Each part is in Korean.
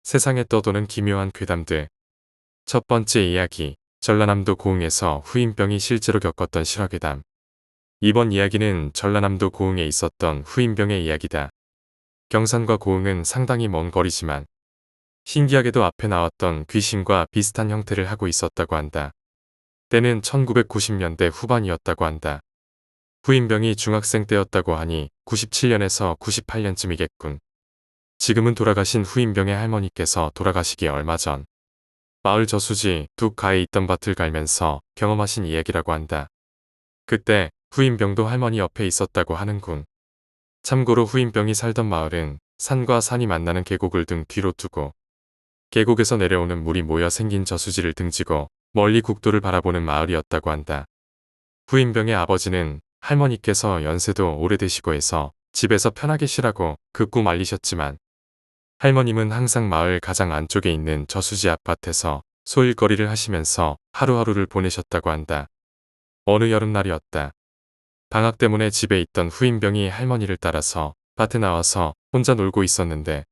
세상에 떠도는 기묘한 괴담들. 첫 번째 이야기, 전라남도 고흥에서 후임병이 실제로 겪었던 실화괴담. 이번 이야기는 전라남도 고흥에 있었던 후임병의 이야기다. 경산과 고흥은 상당히 먼 거리지만 신기하게도 앞에 나왔던 귀신과 비슷한 형태를 하고 있었다고 한다. 때는 1990년대 후반이었다고 한다. 후임병이 중학생 때였다고 하니 97년에서 98년쯤이겠군. 지금은 돌아가신 후임병의 할머니께서 돌아가시기 얼마 전 마을 저수지 두 가에 있던 밭을 갈면서 경험하신 이야기라고 한다. 그때 후임병도 할머니 옆에 있었다고 하는군. 참고로 후임병이 살던 마을은 산과 산이 만나는 계곡을 등 뒤로 두고 계곡에서 내려오는 물이 모여 생긴 저수지를 등지고 멀리 국도를 바라보는 마을이었다고 한다. 후임병의 아버지는 할머니께서 연세도 오래되시고 해서 집에서 편하게 쉬라고 극구 말리셨지만 할머님은 항상 마을 가장 안쪽에 있는 저수지 앞밭에서 소일거리를 하시면서 하루하루를 보내셨다고 한다. 어느 여름날이었다. 방학 때문에 집에 있던 후임병이 할머니를 따라서 밭에 나와서 혼자 놀고 있었는데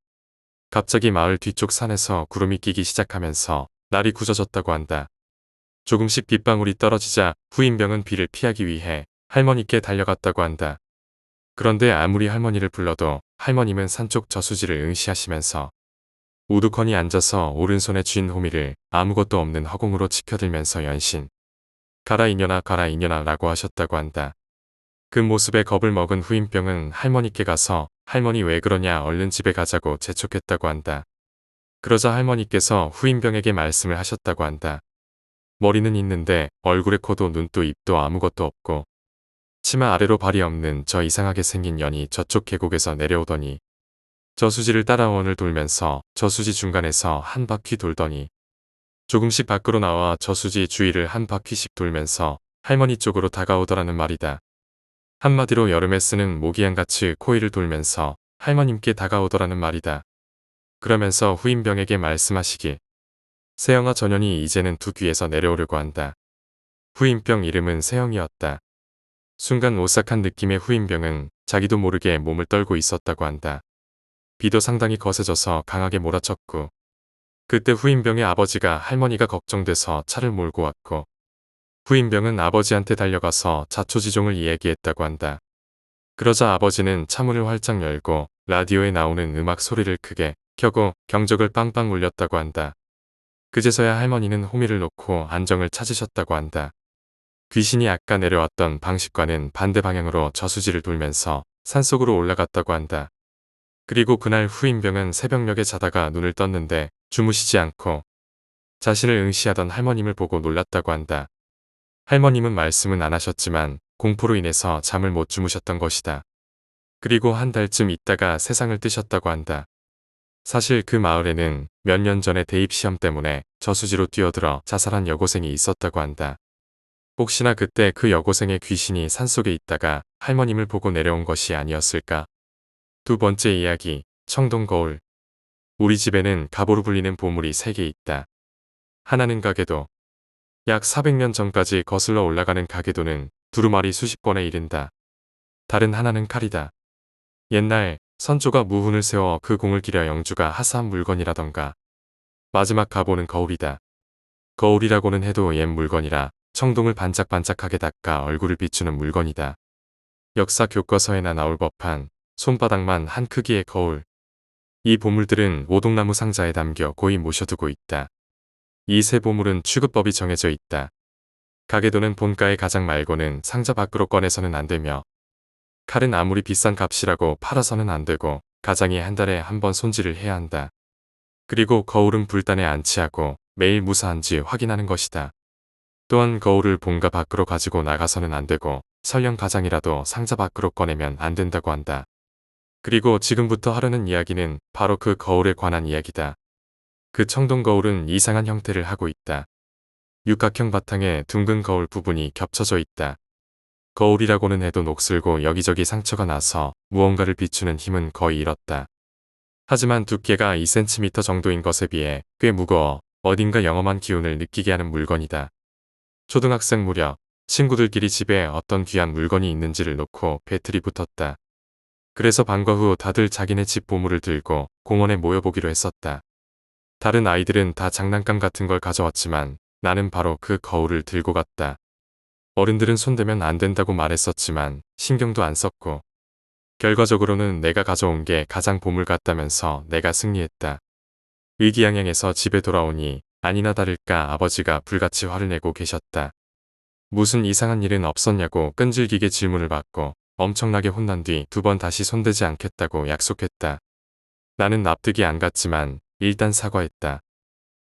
갑자기 마을 뒤쪽 산에서 구름이 끼기 시작하면서 날이 굳어졌다고 한다. 조금씩 빗방울이 떨어지자 후임병은 비를 피하기 위해 할머니께 달려갔다고 한다. 그런데 아무리 할머니를 불러도 할머님은 산쪽 저수지를 응시하시면서 우두커니 앉아서 오른손에 쥔 호미를 아무것도 없는 허공으로 치켜들면서 연신 가라 이년아 가라 이년아 라고 하셨다고 한다. 그 모습에 겁을 먹은 후임병은 할머니께 가서 할머니 왜 그러냐 얼른 집에 가자고 재촉했다고 한다. 그러자 할머니께서 후임병에게 말씀을 하셨다고 한다. 머리는 있는데 얼굴에 코도 눈도 입도 아무것도 없고 치마 아래로 발이 없는 저 이상하게 생긴 년이 저쪽 계곡에서 내려오더니 저수지를 따라 원을 돌면서 저수지 중간에서 한 바퀴 돌더니 조금씩 밖으로 나와 저수지 주위를 한 바퀴씩 돌면서 할머니 쪽으로 다가오더라는 말이다. 한마디로 여름에 쓰는 모기향같이 코일을 돌면서 할머님께 다가오더라는 말이다. 그러면서 후임병에게 말씀하시길 세영아 전현이 이제는 두 귀에서 내려오려고 한다. 후임병 이름은 세영이었다. 순간 오싹한 느낌의 후임병은 자기도 모르게 몸을 떨고 있었다고 한다. 비도 상당히 거세져서 강하게 몰아쳤고 그때 후임병의 아버지가 할머니가 걱정돼서 차를 몰고 왔고 후임병은 아버지한테 달려가서 자초지종을 이야기했다고 한다. 그러자 아버지는 차문을 활짝 열고 라디오에 나오는 음악 소리를 크게 켜고 경적을 빵빵 울렸다고 한다. 그제서야 할머니는 호미를 놓고 안정을 찾으셨다고 한다. 귀신이 아까 내려왔던 방식과는 반대 방향으로 저수지를 돌면서 산속으로 올라갔다고 한다. 그리고 그날 후임병은 새벽녘에 자다가 눈을 떴는데 주무시지 않고 자신을 응시하던 할머님을 보고 놀랐다고 한다. 할머님은 말씀은 안 하셨지만 공포로 인해서 잠을 못 주무셨던 것이다. 그리고 한 달쯤 있다가 세상을 뜨셨다고 한다. 사실 그 마을에는 몇 년 전에 대입시험 때문에 저수지로 뛰어들어 자살한 여고생이 있었다고 한다. 혹시나 그때 그 여고생의 귀신이 산속에 있다가 할머님을 보고 내려온 것이 아니었을까? 두 번째 이야기, 청동거울. 우리 집에는 가보로 불리는 보물이 3개 있다. 하나는 가계도. 약 400년 전까지 거슬러 올라가는 가계도는 두루마리 수십 번에 이른다. 다른 하나는 칼이다. 옛날 선조가 무훈을 세워 그 공을 기려 영주가 하사한 물건이라던가. 마지막 가보는 거울이다. 거울이라고는 해도 옛 물건이라 청동을 반짝반짝하게 닦아 얼굴을 비추는 물건이다. 역사 교과서에나 나올 법한 손바닥만 한 크기의 거울. 이 보물들은 오동나무 상자에 담겨 고이 모셔두고 있다. 이 세 보물은 취급법이 정해져 있다. 가계도는 본가의 가장 말고는 상자 밖으로 꺼내서는 안 되며 칼은 아무리 비싼 값이라고 팔아서는 안 되고 가장이 한 달에 한 번 손질을 해야 한다. 그리고 거울은 불단에 안치하고 매일 무사한지 확인하는 것이다. 또한 거울을 본가 밖으로 가지고 나가서는 안 되고 설령 가장이라도 상자 밖으로 꺼내면 안 된다고 한다. 그리고 지금부터 하려는 이야기는 바로 그 거울에 관한 이야기다. 그 청동 거울은 이상한 형태를 하고 있다. 육각형 바탕에 둥근 거울 부분이 겹쳐져 있다. 거울이라고는 해도 녹슬고 여기저기 상처가 나서 무언가를 비추는 힘은 거의 잃었다. 하지만 두께가 2cm 정도인 것에 비해 꽤 무거워 어딘가 영험한 기운을 느끼게 하는 물건이다. 초등학생 무렵 친구들끼리 집에 어떤 귀한 물건이 있는지를 놓고 배틀이 붙었다. 그래서 방과 후 다들 자기네 집 보물을 들고 공원에 모여보기로 했었다. 다른 아이들은 다 장난감 같은 걸 가져왔지만 나는 바로 그 거울을 들고 갔다. 어른들은 손대면 안 된다고 말했었지만 신경도 안 썼고 결과적으로는 내가 가져온 게 가장 보물 같다면서 내가 승리했다. 의기양양해서 집에 돌아오니 아니나 다를까 아버지가 불같이 화를 내고 계셨다. 무슨 이상한 일은 없었냐고 끈질기게 질문을 받고 엄청나게 혼난 뒤 2번 다시 손대지 않겠다고 약속했다. 나는 납득이 안 갔지만 일단 사과했다.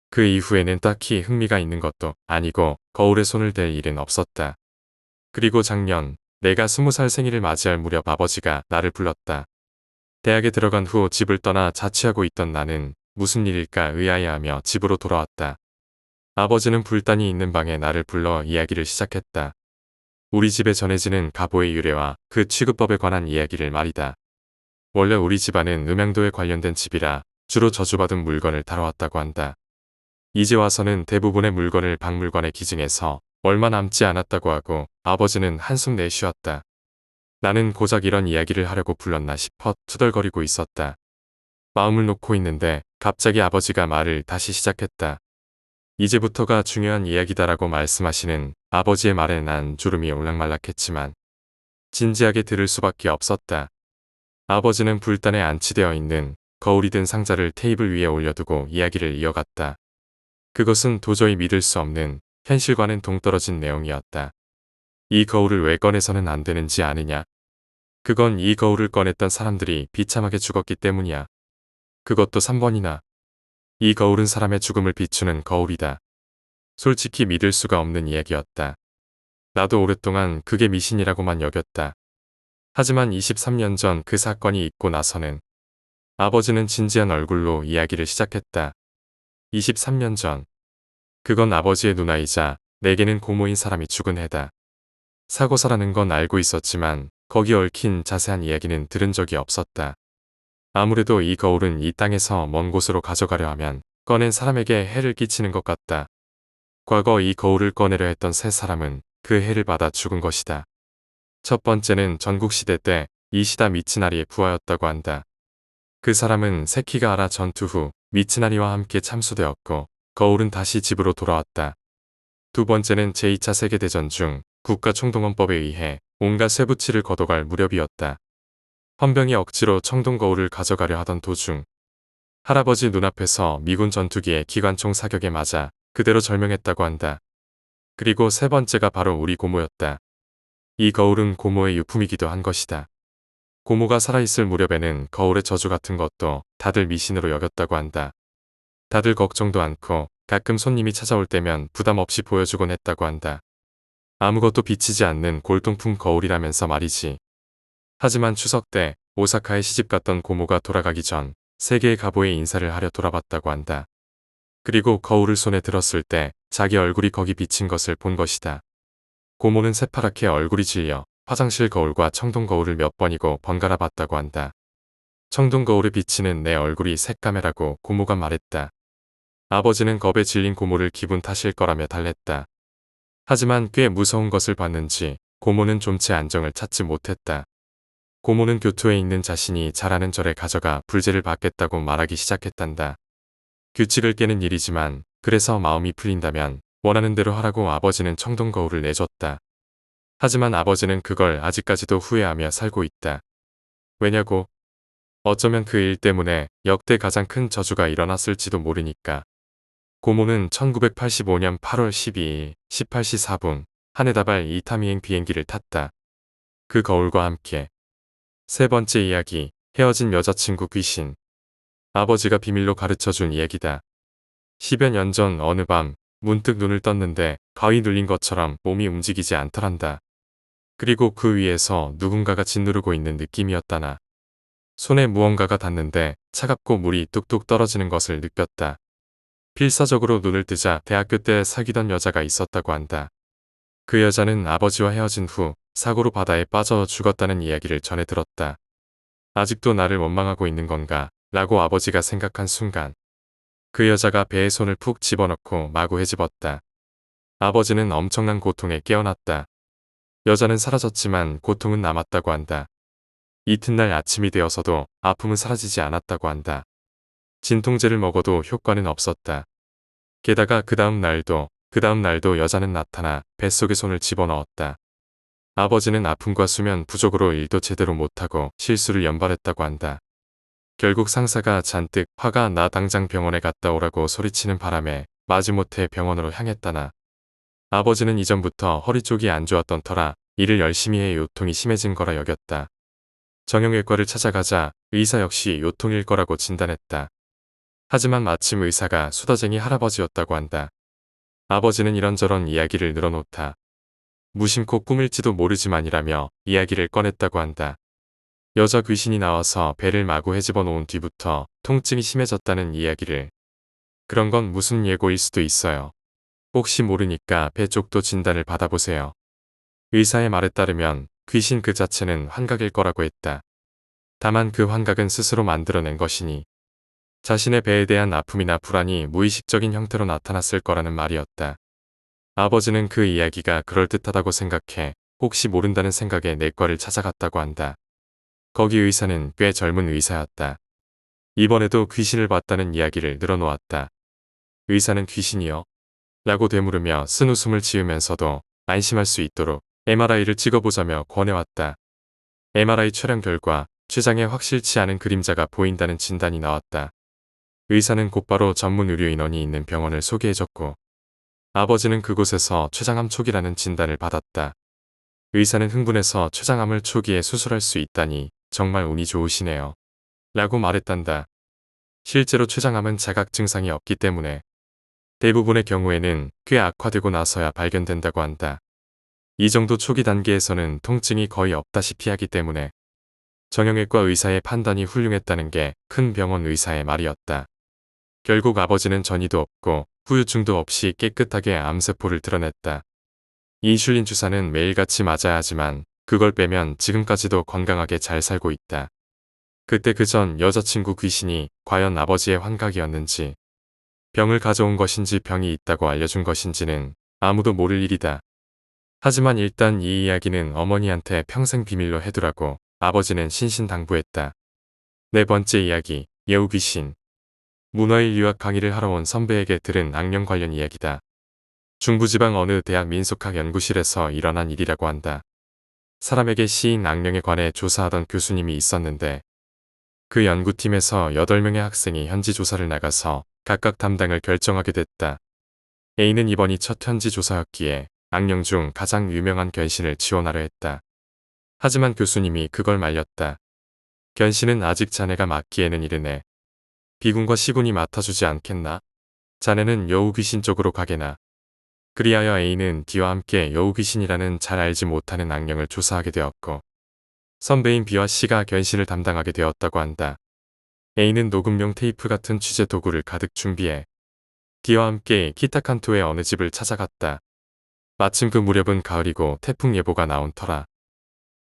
그 이후에는 딱히 흥미가 있는 것도 아니고 거울에 손을 댈 일은 없었다. 그리고 작년 내가 20살 생일을 맞이할 무렵 아버지가 나를 불렀다. 대학에 들어간 후 집을 떠나 자취하고 있던 나는 무슨 일일까 의아해하며 집으로 돌아왔다. 아버지는 불단이 있는 방에 나를 불러 이야기를 시작했다. 우리 집에 전해지는 가보의 유래와 그 취급법에 관한 이야기를 말이다. 원래 우리 집안은 음양도에 관련된 집이라 주로 저주받은 물건을 다뤄왔다고 한다. 이제 와서는 대부분의 물건을 박물관에 기증해서 얼마 남지 않았다고 하고 아버지는 한숨 내쉬었다. 나는 고작 이런 이야기를 하려고 불렀나 싶어 투덜거리고 있었다. 마음을 놓고 있는데 갑자기 아버지가 말을 다시 시작했다. 이제부터가 중요한 이야기다라고 말씀하시는 아버지의 말에 난 주름이 올락말락했지만 진지하게 들을 수밖에 없었다. 아버지는 불단에 안치되어 있는 거울이 든 상자를 테이블 위에 올려두고 이야기를 이어갔다. 그것은 도저히 믿을 수 없는 현실과는 동떨어진 내용이었다. 이 거울을 왜 꺼내서는 안 되는지 아느냐? 그건 이 거울을 꺼냈던 사람들이 비참하게 죽었기 때문이야. 그것도 3번이나. 이 거울은 사람의 죽음을 비추는 거울이다. 솔직히 믿을 수가 없는 이야기였다. 나도 오랫동안 그게 미신이라고만 여겼다. 하지만 23년 전 그 사건이 있고 나서는 아버지는 진지한 얼굴로 이야기를 시작했다. 23년 전. 그건 아버지의 누나이자 내게는 고모인 사람이 죽은 해다. 사고사라는 건 알고 있었지만 거기 얽힌 자세한 이야기는 들은 적이 없었다. 아무래도 이 거울은 이 땅에서 먼 곳으로 가져가려 하면 꺼낸 사람에게 해를 끼치는 것 같다. 과거 이 거울을 꺼내려 했던 세 사람은 그 해를 받아 죽은 것이다. 첫 번째는 전국시대 때 이시다 미츠나리의 부하였다고 한다. 그 사람은 세키가하라 전투 후 미츠나리와 함께 참수되었고 거울은 다시 집으로 돌아왔다. 두 번째는 제2차 세계대전 중 국가총동원법에 의해 온갖 쇠붙이를 걷어갈 무렵이었다. 헌병이 억지로 청동거울을 가져가려 하던 도중 할아버지 눈앞에서 미군 전투기의 기관총 사격에 맞아 그대로 절명했다고 한다. 그리고 세 번째가 바로 우리 고모였다. 이 거울은 고모의 유품이기도 한 것이다. 고모가 살아있을 무렵에는 거울의 저주 같은 것도 다들 미신으로 여겼다고 한다. 다들 걱정도 않고 가끔 손님이 찾아올 때면 부담 없이 보여주곤 했다고 한다. 아무것도 비치지 않는 골동품 거울이라면서 말이지. 하지만 추석 때 오사카에 시집갔던 고모가 돌아가기 전 세계의 가보에 인사를 하려 돌아봤다고 한다. 그리고 거울을 손에 들었을 때 자기 얼굴이 거기 비친 것을 본 것이다. 고모는 새파랗게 얼굴이 질려 화장실 거울과 청동 거울을 몇 번이고 번갈아 봤다고 한다. 청동 거울에 비치는 내 얼굴이 새까매라고 고모가 말했다. 아버지는 겁에 질린 고모를 기분 탓일 거라며 달랬다. 하지만 꽤 무서운 것을 봤는지 고모는 좀 채 안정을 찾지 못했다. 고모는 교토에 있는 자신이 잘 아는 절에 가져가 불제를 받겠다고 말하기 시작했단다. 규칙을 깨는 일이지만 그래서 마음이 풀린다면 원하는 대로 하라고 아버지는 청동 거울을 내줬다. 하지만 아버지는 그걸 아직까지도 후회하며 살고 있다. 왜냐고? 어쩌면 그 일 때문에 역대 가장 큰 저주가 일어났을지도 모르니까. 고모는 1985년 8월 12일 18시 4분 하네다발 이타미행 비행기를 탔다. 그 거울과 함께. 세 번째 이야기, 헤어진 여자친구 귀신. 아버지가 비밀로 가르쳐준 이야기다. 10여 년 전 어느 밤 문득 눈을 떴는데 가위 눌린 것처럼 몸이 움직이지 않더란다. 그리고 그 위에서 누군가가 짓누르고 있는 느낌이었다나. 손에 무언가가 닿는데 차갑고 물이 뚝뚝 떨어지는 것을 느꼈다. 필사적으로 눈을 뜨자 대학교 때 사귀던 여자가 있었다고 한다. 그 여자는 아버지와 헤어진 후 사고로 바다에 빠져 죽었다는 이야기를 전해 들었다. 아직도 나를 원망하고 있는 건가 라고 아버지가 생각한 순간 그 여자가 배에 손을 푹 집어넣고 마구 헤집었다. 아버지는 엄청난 고통에 깨어났다. 여자는 사라졌지만 고통은 남았다고 한다. 이튿날 아침이 되어서도 아픔은 사라지지 않았다고 한다. 진통제를 먹어도 효과는 없었다. 게다가 그 다음 날도 여자는 나타나 뱃속에 손을 집어넣었다. 아버지는 아픔과 수면 부족으로 일도 제대로 못하고 실수를 연발했다고 한다. 결국 상사가 잔뜩 화가 나 당장 병원에 갔다 오라고 소리치는 바람에 마지못해 병원으로 향했다나. 아버지는 이전부터 허리 쪽이 안 좋았던 터라 일을 열심히 해 요통이 심해진 거라 여겼다. 정형외과를 찾아가자 의사 역시 요통일 거라고 진단했다. 하지만 마침 의사가 수다쟁이 할아버지였다고 한다. 아버지는 이런저런 이야기를 늘어놓다. 무심코 꿈일지도 모르지만이라며 이야기를 꺼냈다고 한다. 여자 귀신이 나와서 배를 마구 헤집어 놓은 뒤부터 통증이 심해졌다는 이야기를. 그런 건 무슨 예고일 수도 있어요. 혹시 모르니까 배 쪽도 진단을 받아보세요. 의사의 말에 따르면 귀신 그 자체는 환각일 거라고 했다. 다만 그 환각은 스스로 만들어낸 것이니 자신의 배에 대한 아픔이나 불안이 무의식적인 형태로 나타났을 거라는 말이었다. 아버지는 그 이야기가 그럴듯하다고 생각해 혹시 모른다는 생각에 내과를 찾아갔다고 한다. 거기 의사는 꽤 젊은 의사였다. 이번에도 귀신을 봤다는 이야기를 늘어놓았다. 의사는 귀신이요? 라고 되물으며 쓴웃음을 지으면서도 안심할 수 있도록 MRI를 찍어보자며 권해왔다. MRI 촬영 결과 췌장에 확실치 않은 그림자가 보인다는 진단이 나왔다. 의사는 곧바로 전문 의료인원이 있는 병원을 소개해줬고 아버지는 그곳에서 췌장암 초기라는 진단을 받았다. 의사는 흥분해서 췌장암을 초기에 수술할 수 있다니 정말 운이 좋으시네요. 라고 말했단다. 실제로 췌장암은 자각 증상이 없기 때문에 대부분의 경우에는 꽤 악화되고 나서야 발견된다고 한다. 이 정도 초기 단계에서는 통증이 거의 없다시피 하기 때문에 정형외과 의사의 판단이 훌륭했다는 게 큰 병원 의사의 말이었다. 결국 아버지는 전이도 없고 후유증도 없이 깨끗하게 암세포를 드러냈다. 인슐린 주사는 매일같이 맞아야 하지만 그걸 빼면 지금까지도 건강하게 잘 살고 있다. 그때 그 전 여자친구 귀신이 과연 아버지의 환각이었는지 병을 가져온 것인지 병이 있다고 알려준 것인지는 아무도 모를 일이다. 하지만 일단 이 이야기는 어머니한테 평생 비밀로 해두라고 아버지는 신신당부했다. 네 번째 이야기, 여우 귀신. 문화일 유학 강의를 하러 온 선배에게 들은 악령 관련 이야기다. 중부지방 어느 대학 민속학 연구실에서 일어난 일이라고 한다. 사람에게 시인 악령에 관해 조사하던 교수님이 있었는데 그 연구팀에서 8명의 학생이 현지 조사를 나가서 각각 담당을 결정하게 됐다. A는 이번이 첫 현지 조사였기에 악령 중 가장 유명한 견신을 지원하려 했다. 하지만 교수님이 그걸 말렸다. 견신은 아직 자네가 맡기에는 이르네. 비군과 시군이 맡아주지 않겠나? 자네는 여우 귀신 쪽으로 가게나. 그리하여 A는 D와 함께 여우 귀신이라는 잘 알지 못하는 악령을 조사하게 되었고 선배인 B와 C가 견신을 담당하게 되었다고 한다. A는 녹음용 테이프 같은 취재 도구를 가득 준비해 D와 함께 키타칸토의 어느 집을 찾아갔다. 마침 그 무렵은 가을이고 태풍 예보가 나온 터라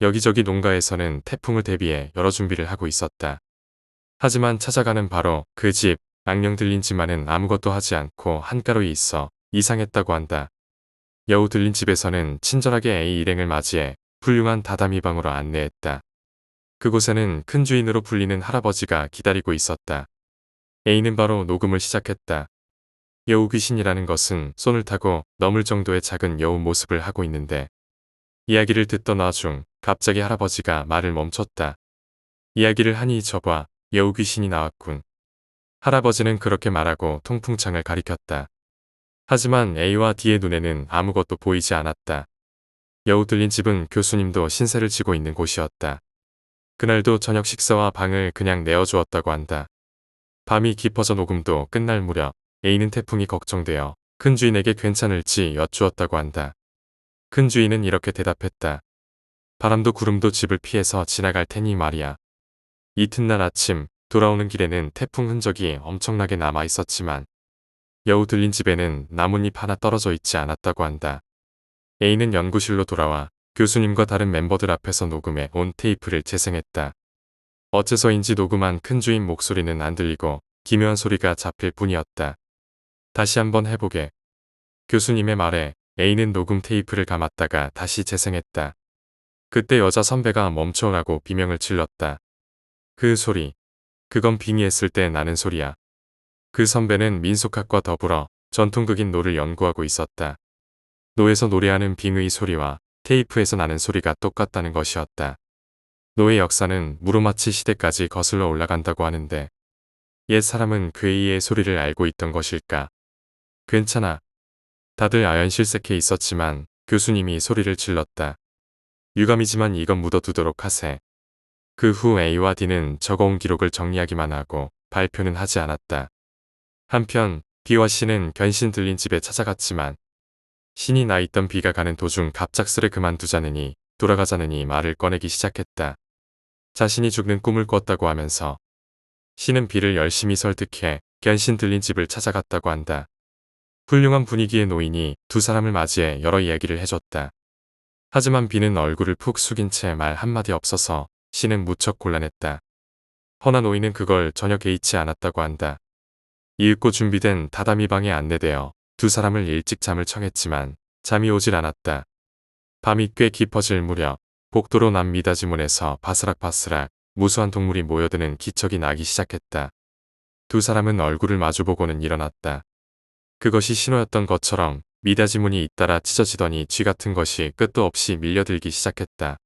여기저기 농가에서는 태풍을 대비해 여러 준비를 하고 있었다. 하지만 찾아가는 바로 그 집, 악령 들린 집만은 아무것도 하지 않고 한가로이 있어 이상했다고 한다. 여우 들린 집에서는 친절하게 A 일행을 맞이해 훌륭한 다다미 방으로 안내했다. 그곳에는 큰 주인으로 불리는 할아버지가 기다리고 있었다. A는 바로 녹음을 시작했다. 여우 귀신이라는 것은 손을 타고 넘을 정도의 작은 여우 모습을 하고 있는데 이야기를 듣던 와중 갑자기 할아버지가 말을 멈췄다. 이야기를 하니 저봐 여우 귀신이 나왔군. 할아버지는 그렇게 말하고 통풍창을 가리켰다. 하지만 A와 D의 눈에는 아무것도 보이지 않았다. 여우 들린 집은 교수님도 신세를 지고 있는 곳이었다. 그날도 저녁 식사와 방을 그냥 내어주었다고 한다. 밤이 깊어져 녹음도 끝날 무렵 A는 태풍이 걱정되어 큰 주인에게 괜찮을지 여쭈었다고 한다. 큰 주인은 이렇게 대답했다. 바람도 구름도 집을 피해서 지나갈 테니 말이야. 이튿날 아침 돌아오는 길에는 태풍 흔적이 엄청나게 남아 있었지만 여우 들린 집에는 나뭇잎 하나 떨어져 있지 않았다고 한다. A는 연구실로 돌아와 교수님과 다른 멤버들 앞에서 녹음해 온 테이프를 재생했다. 어째서인지 녹음한 큰 주인 목소리는 안 들리고 기묘한 소리가 잡힐 뿐이었다. 다시 한번 해보게. 교수님의 말에 A는 녹음 테이프를 감았다가 다시 재생했다. 그때 여자 선배가 멈춰라고 비명을 질렀다. 그 소리. 그건 빙의했을 때 나는 소리야. 그 선배는 민속학과 더불어 전통극인 노를 연구하고 있었다. 노에서 노래하는 빙의 소리와 테이프에서 나는 소리가 똑같다는 것이었다. 노의 역사는 무로마치 시대까지 거슬러 올라간다고 하는데 옛 사람은 괴이의 소리를 알고 있던 것일까? 괜찮아. 다들 아연실색해 있었지만 교수님이 소리를 질렀다. 유감이지만 이건 묻어두도록 하세. 그 후 A와 D는 적어온 기록을 정리하기만 하고 발표는 하지 않았다. 한편 B와 C는 견신 들린 집에 찾아갔지만 신이 나 있던 B가 가는 도중 갑작스레 그만두자느니 돌아가자느니 말을 꺼내기 시작했다. 자신이 죽는 꿈을 꿨다고 하면서 C는 B를 열심히 설득해 견신 들린 집을 찾아갔다고 한다. 훌륭한 분위기의 노인이 두 사람을 맞이해 여러 이야기를 해줬다. 하지만 B는 얼굴을 푹 숙인 채 말 한마디 없어서 C는 무척 곤란했다. 허나 노인은 그걸 전혀 개의치 않았다고 한다. 이윽고 준비된 다다미 방에 안내되어 두 사람을 일찍 잠을 청했지만 잠이 오질 않았다. 밤이 꽤 깊어질 무렵 복도로 난 미닫이문에서 바스락바스락 무수한 동물이 모여드는 기척이 나기 시작했다. 두 사람은 얼굴을 마주보고는 일어났다. 그것이 신호였던 것처럼 미닫이문이 잇따라 찢어지더니 쥐 같은 것이 끝도 없이 밀려들기 시작했다.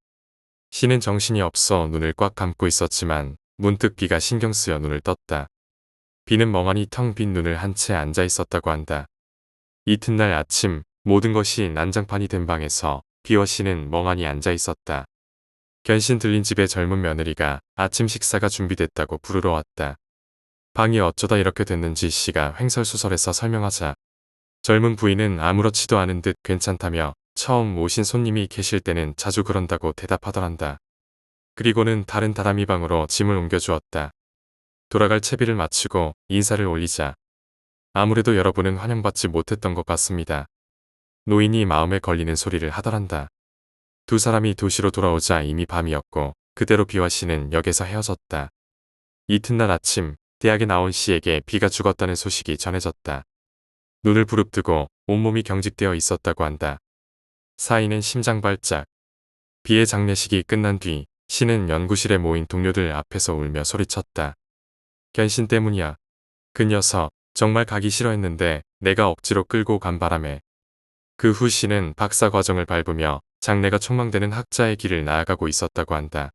C는 정신이 없어 눈을 꽉 감고 있었지만 문득 B가 신경 쓰여 눈을 떴다. B는 멍하니 텅 빈 눈을 한 채 앉아 있었다고 한다. 이튿날 아침 모든 것이 난장판이 된 방에서 B와 C는 멍하니 앉아 있었다. 견신 들린 집의 젊은 며느리가 아침 식사가 준비됐다고 부르러 왔다. 방이 어쩌다 이렇게 됐는지 C가 횡설수설해서 설명하자 젊은 부인은 아무렇지도 않은 듯 괜찮다며 처음 오신 손님이 계실 때는 자주 그런다고 대답하더란다. 그리고는 다른 다다미 방으로 짐을 옮겨주었다. 돌아갈 채비를 마치고 인사를 올리자 아무래도 여러분은 환영받지 못했던 것 같습니다. 노인이 마음에 걸리는 소리를 하더란다. 두 사람이 도시로 돌아오자 이미 밤이었고 그대로 B와 C는 역에서 헤어졌다. 이튿날 아침 대학에 나온 C에게 B가 죽었다는 소식이 전해졌다. 눈을 부릅뜨고 온몸이 경직되어 있었다고 한다. 사인은 심장발작. B의 장례식이 끝난 뒤 C는 연구실에 모인 동료들 앞에서 울며 소리쳤다. 견신 때문이야. 그 녀석 정말 가기 싫어했는데 내가 억지로 끌고 간 바람에. 그 후 C는 박사 과정을 밟으며 장래가 촉망되는 학자의 길을 나아가고 있었다고 한다.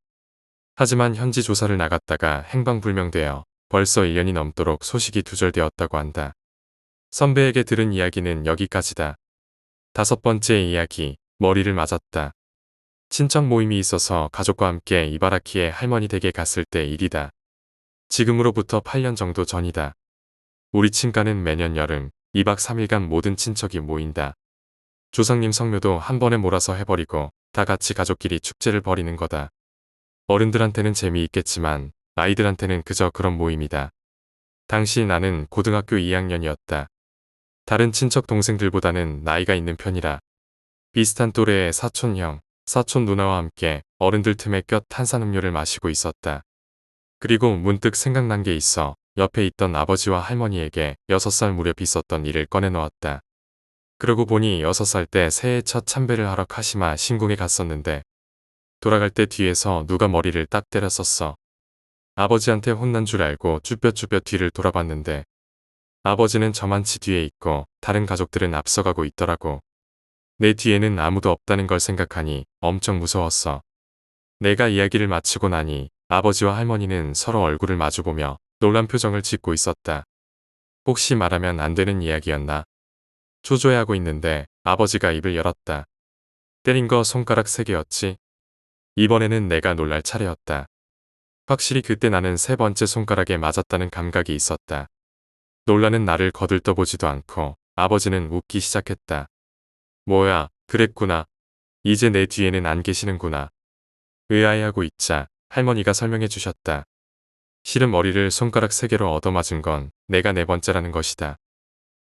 하지만 현지 조사를 나갔다가 행방불명되어 벌써 1년이 넘도록 소식이 두절되었다고 한다. 선배에게 들은 이야기는 여기까지다. 5번째 이야기, 머리를 맞았다. 친척 모임이 있어서 가족과 함께 이바라키의 할머니 댁에 갔을 때 일이다. 지금으로부터 8년 정도 전이다. 우리 친가는 매년 여름 2박 3일간 모든 친척이 모인다. 조상님 성묘도 한 번에 몰아서 해버리고 다 같이 가족끼리 축제를 벌이는 거다. 어른들한테는 재미있겠지만 아이들한테는 그저 그런 모임이다. 당시 나는 고등학교 2학년이었다. 다른 친척 동생들보다는 나이가 있는 편이라 비슷한 또래의 사촌형, 사촌 누나와 함께 어른들 틈에 껴 탄산음료를 마시고 있었다. 그리고 문득 생각난 게 있어 옆에 있던 아버지와 할머니에게 6살 무렵 있었던 일을 꺼내놓았다. 그러고 보니 6살 때 새해 첫 참배를 하러 카시마 신궁에 갔었는데 돌아갈 때 뒤에서 누가 머리를 딱 때렸었어. 아버지한테 혼난 줄 알고 쭈뼛쭈뼛 뒤를 돌아봤는데 아버지는 저만치 뒤에 있고 다른 가족들은 앞서가고 있더라고. 내 뒤에는 아무도 없다는 걸 생각하니 엄청 무서웠어. 내가 이야기를 마치고 나니 아버지와 할머니는 서로 얼굴을 마주보며 놀란 표정을 짓고 있었다. 혹시 말하면 안 되는 이야기였나? 초조해하고 있는데 아버지가 입을 열었다. 때린 거 손가락 3개였지? 이번에는 내가 놀랄 차례였다. 확실히 그때 나는 3번째 손가락에 맞았다는 감각이 있었다. 놀라는 나를 거들떠보지도 않고 아버지는 웃기 시작했다. 뭐야, 그랬구나. 이제 내 뒤에는 안 계시는구나. 의아해하고 있자 할머니가 설명해 주셨다. 실은 머리를 손가락 3개로 얻어맞은 건 내가 4번째라는 것이다.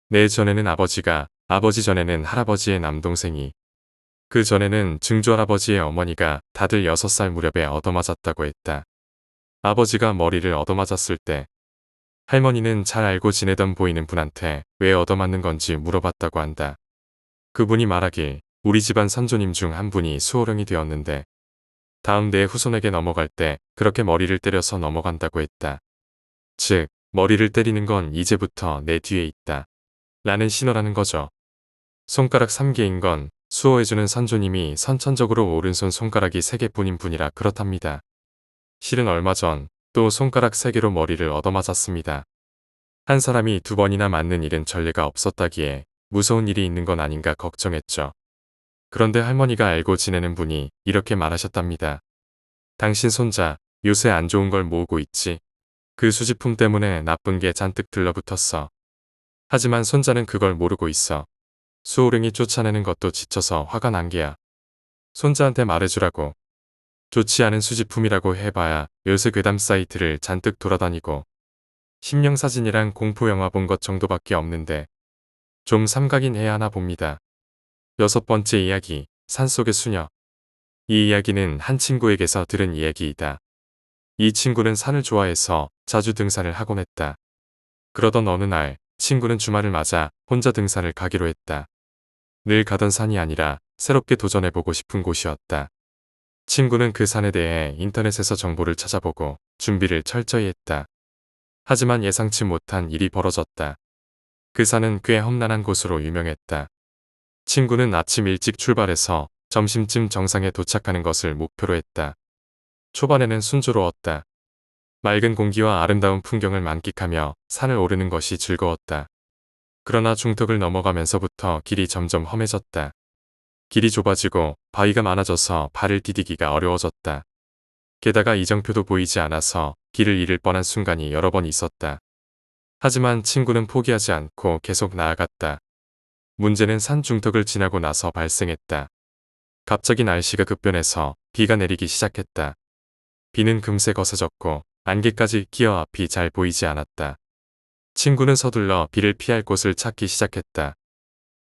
내 전에는 아버지가, 아버지 전에는 할아버지의 남동생이, 그 전에는 증조할아버지의 어머니가 다들 6살 무렵에 얻어맞았다고 했다. 아버지가 머리를 얻어맞았을 때 할머니는 잘 알고 지내던 보이는 분한테 왜 얻어맞는 건지 물어봤다고 한다. 그분이 말하길 우리 집안 선조님 중 한 분이 수호령이 되었는데 다음 내 후손에게 넘어갈 때 그렇게 머리를 때려서 넘어간다고 했다. 즉 머리를 때리는 건 이제부터 내 뒤에 있다. 라는 신호라는 거죠. 손가락 3개인 건 수호해주는 선조님이 선천적으로 오른손 손가락이 3개뿐인 분이라 그렇답니다. 실은 얼마 전 또 손가락 3개로 머리를 얻어맞았습니다. 한 사람이 2번이나 맞는 일은 전례가 없었다기에 무서운 일이 있는 건 아닌가 걱정했죠. 그런데 할머니가 알고 지내는 분이 이렇게 말하셨답니다. 당신 손자 요새 안 좋은 걸 모으고 있지. 그 수지품 때문에 나쁜 게 잔뜩 들러붙었어. 하지만 손자는 그걸 모르고 있어. 수호령이 쫓아내는 것도 지쳐서 화가 난 게야. 손자한테 말해주라고. 좋지 않은 수지품이라고 해봐야 요새 괴담 사이트를 잔뜩 돌아다니고 심령사진이랑 공포영화 본 것 정도밖에 없는데 좀 삼가긴 해야 하나 봅니다. 6번째 이야기, 산속의 수녀. 이 이야기는 한 친구에게서 들은 이야기이다. 이 친구는 산을 좋아해서 자주 등산을 하곤 했다. 그러던 어느 날 친구는 주말을 맞아 혼자 등산을 가기로 했다. 늘 가던 산이 아니라 새롭게 도전해보고 싶은 곳이었다. 친구는 그 산에 대해 인터넷에서 정보를 찾아보고 준비를 철저히 했다. 하지만 예상치 못한 일이 벌어졌다. 그 산은 꽤 험난한 곳으로 유명했다. 친구는 아침 일찍 출발해서 점심쯤 정상에 도착하는 것을 목표로 했다. 초반에는 순조로웠다. 맑은 공기와 아름다운 풍경을 만끽하며 산을 오르는 것이 즐거웠다. 그러나 중턱을 넘어가면서부터 길이 점점 험해졌다. 길이 좁아지고 바위가 많아져서 발을 디디기가 어려워졌다. 게다가 이정표도 보이지 않아서 길을 잃을 뻔한 순간이 여러 번 있었다. 하지만 친구는 포기하지 않고 계속 나아갔다. 문제는 산 중턱을 지나고 나서 발생했다. 갑자기 날씨가 급변해서 비가 내리기 시작했다. 비는 금세 거세졌고 안개까지 끼어 앞이 잘 보이지 않았다. 친구는 서둘러 비를 피할 곳을 찾기 시작했다.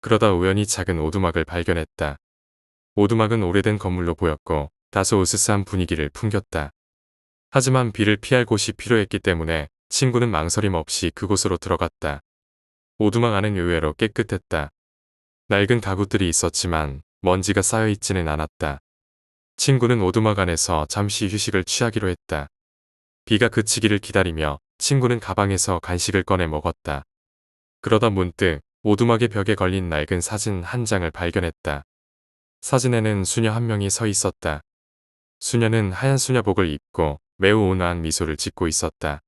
그러다 우연히 작은 오두막을 발견했다. 오두막은 오래된 건물로 보였고 다소 으스스한 분위기를 풍겼다. 하지만 비를 피할 곳이 필요했기 때문에 친구는 망설임 없이 그곳으로 들어갔다. 오두막 안은 의외로 깨끗했다. 낡은 가구들이 있었지만 먼지가 쌓여있지는 않았다. 친구는 오두막 안에서 잠시 휴식을 취하기로 했다. 비가 그치기를 기다리며 친구는 가방에서 간식을 꺼내 먹었다. 그러다 문득 오두막의 벽에 걸린 낡은 사진 한 장을 발견했다. 사진에는 수녀 한 명이 서 있었다. 수녀는 하얀 수녀복을 입고 매우 온화한 미소를 짓고 있었다.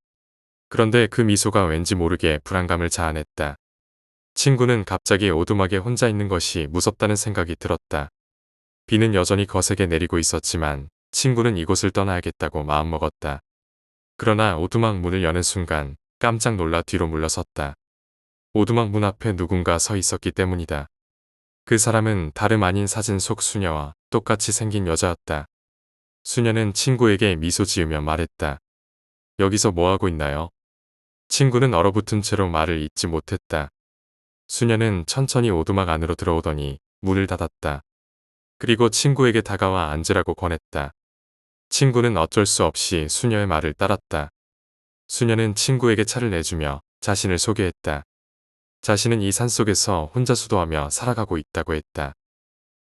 그런데 그 미소가 왠지 모르게 불안감을 자아냈다. 친구는 갑자기 오두막에 혼자 있는 것이 무섭다는 생각이 들었다. 비는 여전히 거세게 내리고 있었지만 친구는 이곳을 떠나야겠다고 마음먹었다. 그러나 오두막 문을 여는 순간 깜짝 놀라 뒤로 물러섰다. 오두막 문 앞에 누군가 서 있었기 때문이다. 그 사람은 다름 아닌 사진 속 수녀와 똑같이 생긴 여자였다. 수녀는 친구에게 미소 지으며 말했다. 여기서 뭐하고 있나요? 친구는 얼어붙은 채로 말을 잇지 못했다. 수녀는 천천히 오두막 안으로 들어오더니 문을 닫았다. 그리고 친구에게 다가와 앉으라고 권했다. 친구는 어쩔 수 없이 수녀의 말을 따랐다. 수녀는 친구에게 차를 내주며 자신을 소개했다. 자신은 이 산속에서 혼자 수도하며 살아가고 있다고 했다.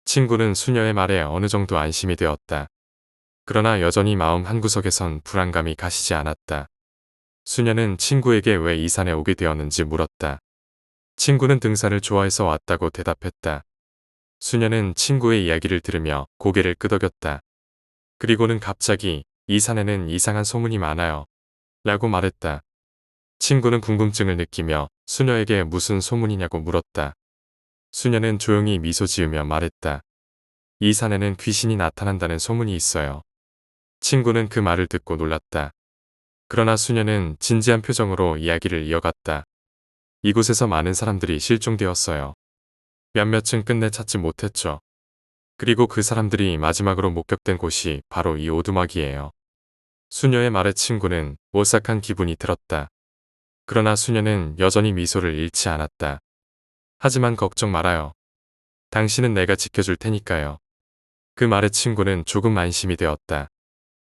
친구는 수녀의 말에 어느 정도 안심이 되었다. 그러나 여전히 마음 한구석에선 불안감이 가시지 않았다. 수녀는 친구에게 왜 이 산에 오게 되었는지 물었다. 친구는 등산을 좋아해서 왔다고 대답했다. 수녀는 친구의 이야기를 들으며 고개를 끄덕였다. 그리고는 갑자기 이 산에는 이상한 소문이 많아요. 라고 말했다. 친구는 궁금증을 느끼며 수녀에게 무슨 소문이냐고 물었다. 수녀는 조용히 미소 지으며 말했다. 이 산에는 귀신이 나타난다는 소문이 있어요. 친구는 그 말을 듣고 놀랐다. 그러나 수녀는 진지한 표정으로 이야기를 이어갔다. 이곳에서 많은 사람들이 실종되었어요. 몇몇은 끝내 찾지 못했죠. 그리고 그 사람들이 마지막으로 목격된 곳이 바로 이 오두막이에요. 수녀의 말에 친구는 오싹한 기분이 들었다. 그러나 수녀는 여전히 미소를 잃지 않았다. 하지만 걱정 말아요. 당신은 내가 지켜줄 테니까요. 그 말에 친구는 조금 안심이 되었다.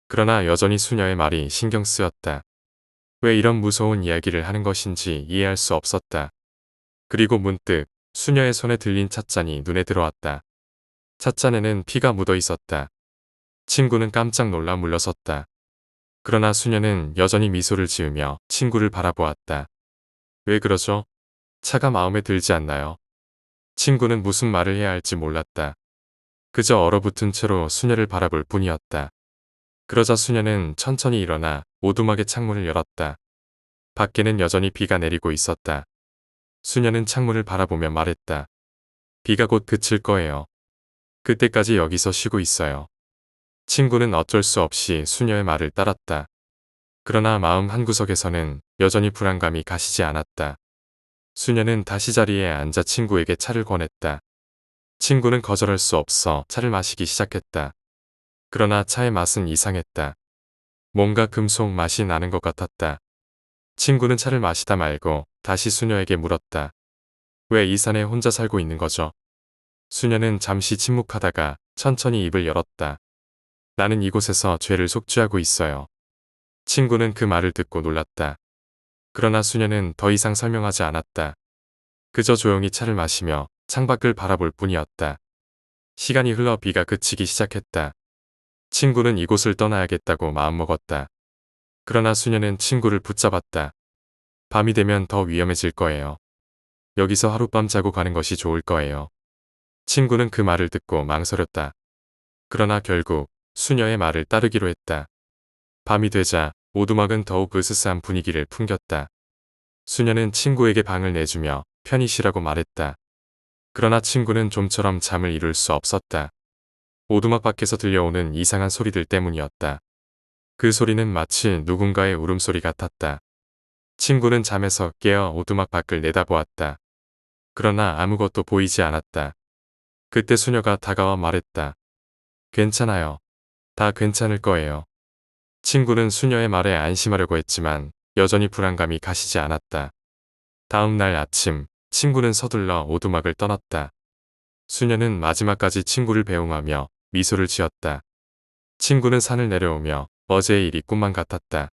그러나 여전히 수녀의 말이 신경 쓰였다. 왜 이런 무서운 이야기를 하는 것인지 이해할 수 없었다. 그리고 문득 수녀의 손에 들린 찻잔이 눈에 들어왔다. 찻잔에는 피가 묻어 있었다. 친구는 깜짝 놀라 물러섰다. 그러나 수녀는 여전히 미소를 지으며 친구를 바라보았다. 왜 그러죠? 차가 마음에 들지 않나요? 친구는 무슨 말을 해야 할지 몰랐다. 그저 얼어붙은 채로 수녀를 바라볼 뿐이었다. 그러자 수녀는 천천히 일어나 오두막의 창문을 열었다. 밖에는 여전히 비가 내리고 있었다. 수녀는 창문을 바라보며 말했다. 비가 곧 그칠 거예요. 그때까지 여기서 쉬고 있어요. 친구는 어쩔 수 없이 수녀의 말을 따랐다. 그러나 마음 한구석에서는 여전히 불안감이 가시지 않았다. 수녀는 다시 자리에 앉아 친구에게 차를 권했다. 친구는 거절할 수 없어 차를 마시기 시작했다. 그러나 차의 맛은 이상했다. 뭔가 금속 맛이 나는 것 같았다. 친구는 차를 마시다 말고 다시 수녀에게 물었다. 왜 이 산에 혼자 살고 있는 거죠? 수녀는 잠시 침묵하다가 천천히 입을 열었다. 나는 이곳에서 죄를 속죄하고 있어요. 친구는 그 말을 듣고 놀랐다. 그러나 수녀는 더 이상 설명하지 않았다. 그저 조용히 차를 마시며 창밖을 바라볼 뿐이었다. 시간이 흘러 비가 그치기 시작했다. 친구는 이곳을 떠나야겠다고 마음먹었다. 그러나 수녀는 친구를 붙잡았다. 밤이 되면 더 위험해질 거예요. 여기서 하룻밤 자고 가는 것이 좋을 거예요. 친구는 그 말을 듣고 망설였다. 그러나 결국 수녀의 말을 따르기로 했다. 밤이 되자 오두막은 더욱 으스스한 분위기를 풍겼다. 수녀는 친구에게 방을 내주며 편히 쉬라고 말했다. 그러나 친구는 좀처럼 잠을 이룰 수 없었다. 오두막 밖에서 들려오는 이상한 소리들 때문이었다. 그 소리는 마치 누군가의 울음소리 같았다. 친구는 잠에서 깨어 오두막 밖을 내다보았다. 그러나 아무것도 보이지 않았다. 그때 수녀가 다가와 말했다. 괜찮아요. 다 괜찮을 거예요. 친구는 수녀의 말에 안심하려고 했지만 여전히 불안감이 가시지 않았다. 다음 날 아침, 친구는 서둘러 오두막을 떠났다. 수녀는 마지막까지 친구를 배웅하며 미소를 지었다. 친구는 산을 내려오며 어제의 일이 꿈만 같았다.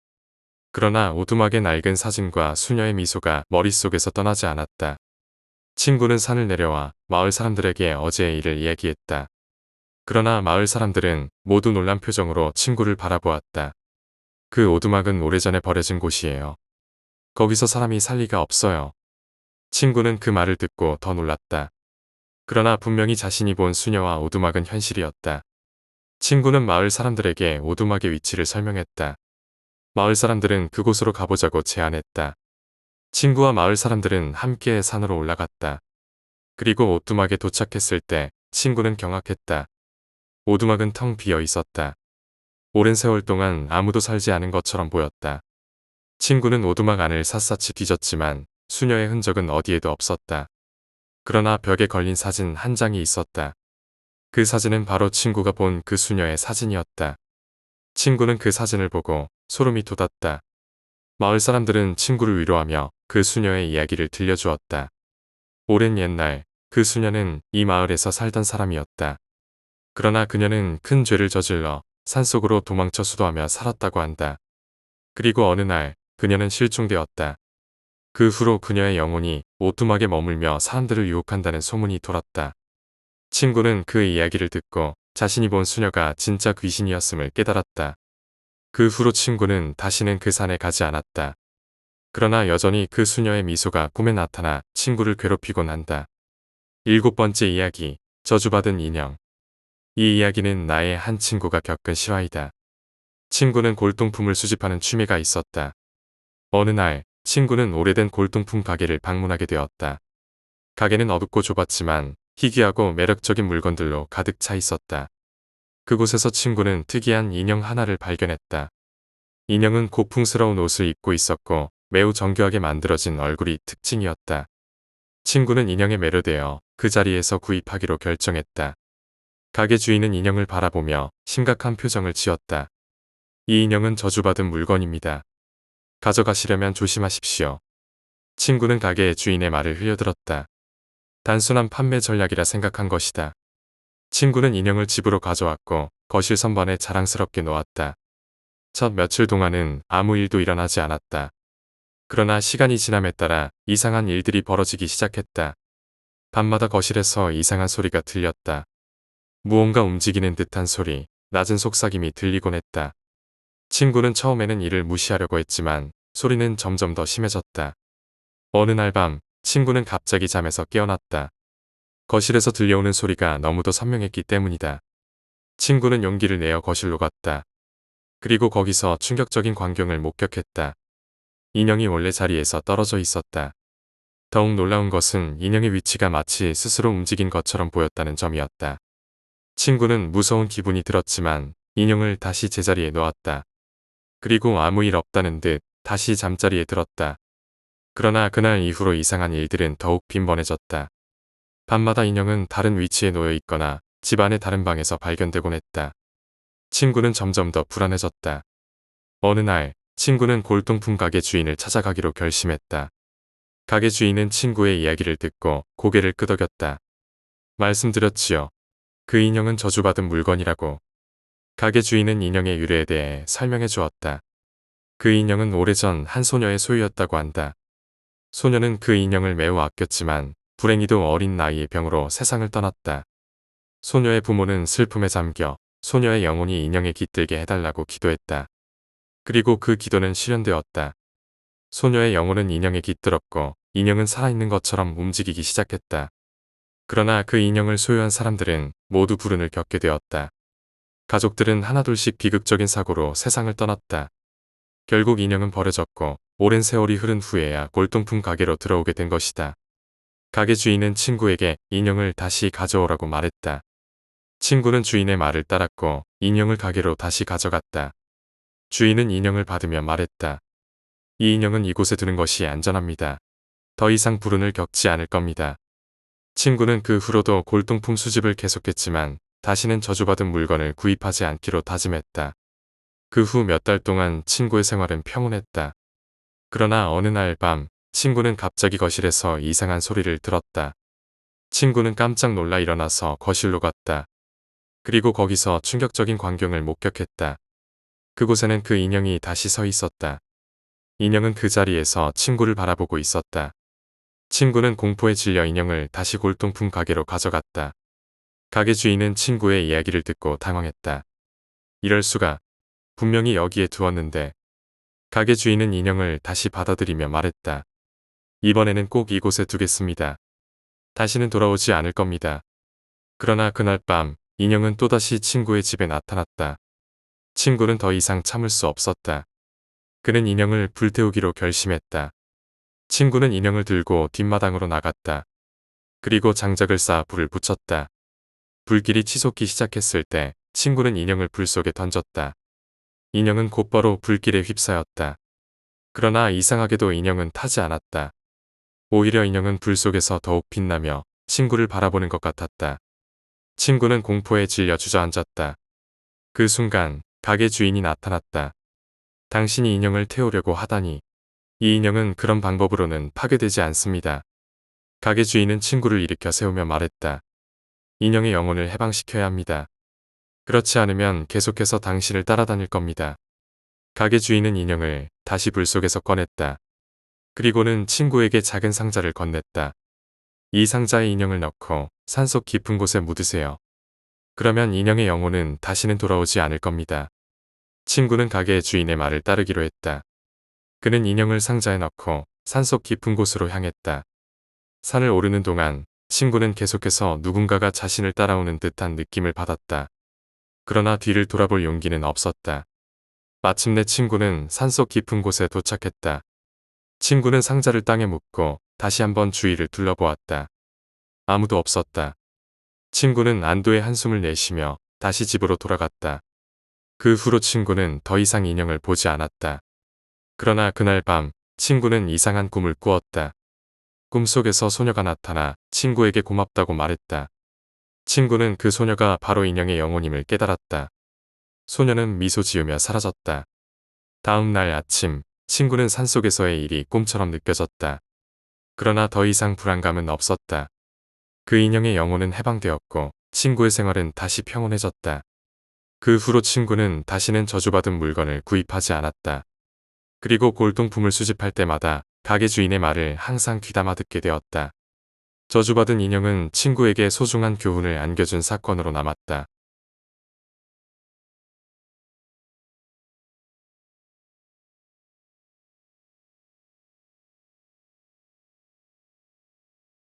그러나 오두막의 낡은 사진과 수녀의 미소가 머릿속에서 떠나지 않았다. 친구는 산을 내려와 마을 사람들에게 어제의 일을 이야기했다. 그러나 마을 사람들은 모두 놀란 표정으로 친구를 바라보았다. 그 오두막은 오래전에 버려진 곳이에요. 거기서 사람이 살 리가 없어요. 친구는 그 말을 듣고 더 놀랐다. 그러나 분명히 자신이 본 수녀와 오두막은 현실이었다. 친구는 마을 사람들에게 오두막의 위치를 설명했다. 마을 사람들은 그곳으로 가보자고 제안했다. 친구와 마을 사람들은 함께 산으로 올라갔다. 그리고 오두막에 도착했을 때 친구는 경악했다. 오두막은 텅 비어 있었다. 오랜 세월 동안 아무도 살지 않은 것처럼 보였다. 친구는 오두막 안을 샅샅이 뒤졌지만 수녀의 흔적은 어디에도 없었다. 그러나 벽에 걸린 사진 한 장이 있었다. 그 사진은 바로 친구가 본 그 수녀의 사진이었다. 친구는 그 사진을 보고 소름이 돋았다. 마을 사람들은 친구를 위로하며 그 수녀의 이야기를 들려주었다. 오랜 옛날 그 수녀는 이 마을에서 살던 사람이었다. 그러나 그녀는 큰 죄를 저질러 산속으로 도망쳐 수도하며 살았다고 한다. 그리고 어느 날 그녀는 실종되었다. 그 후로 그녀의 영혼이 오두막에 머물며 사람들을 유혹한다는 소문이 돌았다. 친구는 그 이야기를 듣고 자신이 본 수녀가 진짜 귀신이었음을 깨달았다. 그 후로 친구는 다시는 그 산에 가지 않았다. 그러나 여전히 그 수녀의 미소가 꿈에 나타나 친구를 괴롭히곤 한다. 7번째 이야기, 저주받은 인형. 이 이야기는 나의 한 친구가 겪은 실화이다. 친구는 골동품을 수집하는 취미가 있었다. 어느 날 친구는 오래된 골동품 가게를 방문하게 되었다. 가게는 어둡고 좁았지만 희귀하고 매력적인 물건들로 가득 차 있었다. 그곳에서 친구는 특이한 인형 하나를 발견했다. 인형은 고풍스러운 옷을 입고 있었고 매우 정교하게 만들어진 얼굴이 특징이었다. 친구는 인형에 매료되어 그 자리에서 구입하기로 결정했다. 가게 주인은 인형을 바라보며 심각한 표정을 지었다. 이 인형은 저주받은 물건입니다. 가져가시려면 조심하십시오. 친구는 가게의 주인의 말을 흘려들었다. 단순한 판매 전략이라 생각한 것이다. 친구는 인형을 집으로 가져왔고 거실 선반에 자랑스럽게 놓았다. 첫 며칠 동안은 아무 일도 일어나지 않았다. 그러나 시간이 지남에 따라 이상한 일들이 벌어지기 시작했다. 밤마다 거실에서 이상한 소리가 들렸다. 무언가 움직이는 듯한 소리, 낮은 속삭임이 들리곤 했다. 친구는 처음에는 이를 무시하려고 했지만 소리는 점점 더 심해졌다. 어느 날 밤 친구는 갑자기 잠에서 깨어났다. 거실에서 들려오는 소리가 너무도 선명했기 때문이다. 친구는 용기를 내어 거실로 갔다. 그리고 거기서 충격적인 광경을 목격했다. 인형이 원래 자리에서 떨어져 있었다. 더욱 놀라운 것은 인형의 위치가 마치 스스로 움직인 것처럼 보였다는 점이었다. 친구는 무서운 기분이 들었지만 인형을 다시 제자리에 놓았다. 그리고 아무 일 없다는 듯 다시 잠자리에 들었다. 그러나 그날 이후로 이상한 일들은 더욱 빈번해졌다. 밤마다 인형은 다른 위치에 놓여 있거나 집안의 다른 방에서 발견되곤 했다. 친구는 점점 더 불안해졌다. 어느 날 친구는 골동품 가게 주인을 찾아가기로 결심했다. 가게 주인은 친구의 이야기를 듣고 고개를 끄덕였다. 말씀드렸지요. 그 인형은 저주받은 물건이라고. 가게 주인은 인형의 유래에 대해 설명해 주었다. 그 인형은 오래전 한 소녀의 소유였다고 한다. 소녀는 그 인형을 매우 아꼈지만 불행히도 어린 나이에 병으로 세상을 떠났다. 소녀의 부모는 슬픔에 잠겨 소녀의 영혼이 인형에 깃들게 해달라고 기도했다. 그리고 그 기도는 실현되었다. 소녀의 영혼은 인형에 깃들었고 인형은 살아있는 것처럼 움직이기 시작했다. 그러나 그 인형을 소유한 사람들은 모두 불운을 겪게 되었다. 가족들은 하나둘씩 비극적인 사고로 세상을 떠났다. 결국 인형은 버려졌고 오랜 세월이 흐른 후에야 골동품 가게로 들어오게 된 것이다. 가게 주인은 친구에게 인형을 다시 가져오라고 말했다. 친구는 주인의 말을 따랐고 인형을 가게로 다시 가져갔다. 주인은 인형을 받으며 말했다. 이 인형은 이곳에 두는 것이 안전합니다. 더 이상 불운을 겪지 않을 겁니다. 친구는 그 후로도 골동품 수집을 계속했지만 다시는 저주받은 물건을 구입하지 않기로 다짐했다. 그 후 몇 달 동안 친구의 생활은 평온했다. 그러나 어느 날 밤 친구는 갑자기 거실에서 이상한 소리를 들었다. 친구는 깜짝 놀라 일어나서 거실로 갔다. 그리고 거기서 충격적인 광경을 목격했다. 그곳에는 그 인형이 다시 서 있었다. 인형은 그 자리에서 친구를 바라보고 있었다. 친구는 공포에 질려 인형을 다시 골동품 가게로 가져갔다. 가게 주인은 친구의 이야기를 듣고 당황했다. 이럴 수가. 분명히 여기에 두었는데. 가게 주인은 인형을 다시 받아들이며 말했다. 이번에는 꼭 이곳에 두겠습니다. 다시는 돌아오지 않을 겁니다. 그러나 그날 밤 인형은 또다시 친구의 집에 나타났다. 친구는 더 이상 참을 수 없었다. 그는 인형을 불태우기로 결심했다. 친구는 인형을 들고 뒷마당으로 나갔다. 그리고 장작을 쌓아 불을 붙였다. 불길이 치솟기 시작했을 때 친구는 인형을 불 속에 던졌다. 인형은 곧바로 불길에 휩싸였다. 그러나 이상하게도 인형은 타지 않았다. 오히려 인형은 불 속에서 더욱 빛나며 친구를 바라보는 것 같았다. 친구는 공포에 질려 주저앉았다. 그 순간 가게 주인이 나타났다. 당신이 인형을 태우려고 하다니. 이 인형은 그런 방법으로는 파괴되지 않습니다. 가게 주인은 친구를 일으켜 세우며 말했다. 인형의 영혼을 해방시켜야 합니다. 그렇지 않으면 계속해서 당신을 따라다닐 겁니다. 가게 주인은 인형을 다시 불 속에서 꺼냈다. 그리고는 친구에게 작은 상자를 건넸다. 이 상자에 인형을 넣고 산속 깊은 곳에 묻으세요. 그러면 인형의 영혼은 다시는 돌아오지 않을 겁니다. 친구는 가게 주인의 말을 따르기로 했다. 그는 인형을 상자에 넣고 산속 깊은 곳으로 향했다. 산을 오르는 동안 친구는 계속해서 누군가가 자신을 따라오는 듯한 느낌을 받았다. 그러나 뒤를 돌아볼 용기는 없었다. 마침내 친구는 산속 깊은 곳에 도착했다. 친구는 상자를 땅에 묻고 다시 한번 주위를 둘러보았다. 아무도 없었다. 친구는 안도의 한숨을 내쉬며 다시 집으로 돌아갔다. 그 후로 친구는 더 이상 인형을 보지 않았다. 그러나 그날 밤 친구는 이상한 꿈을 꾸었다. 꿈속에서 소녀가 나타나 친구에게 고맙다고 말했다. 친구는 그 소녀가 바로 인형의 영혼임을 깨달았다. 소녀는 미소 지으며 사라졌다. 다음 날 아침 친구는 산속에서의 일이 꿈처럼 느껴졌다. 그러나 더 이상 불안감은 없었다. 그 인형의 영혼은 해방되었고 친구의 생활은 다시 평온해졌다. 그 후로 친구는 다시는 저주받은 물건을 구입하지 않았다. 그리고 골동품을 수집할 때마다 가게 주인의 말을 항상 귀담아 듣게 되었다. 저주받은 인형은 친구에게 소중한 교훈을 안겨준 사건으로 남았다.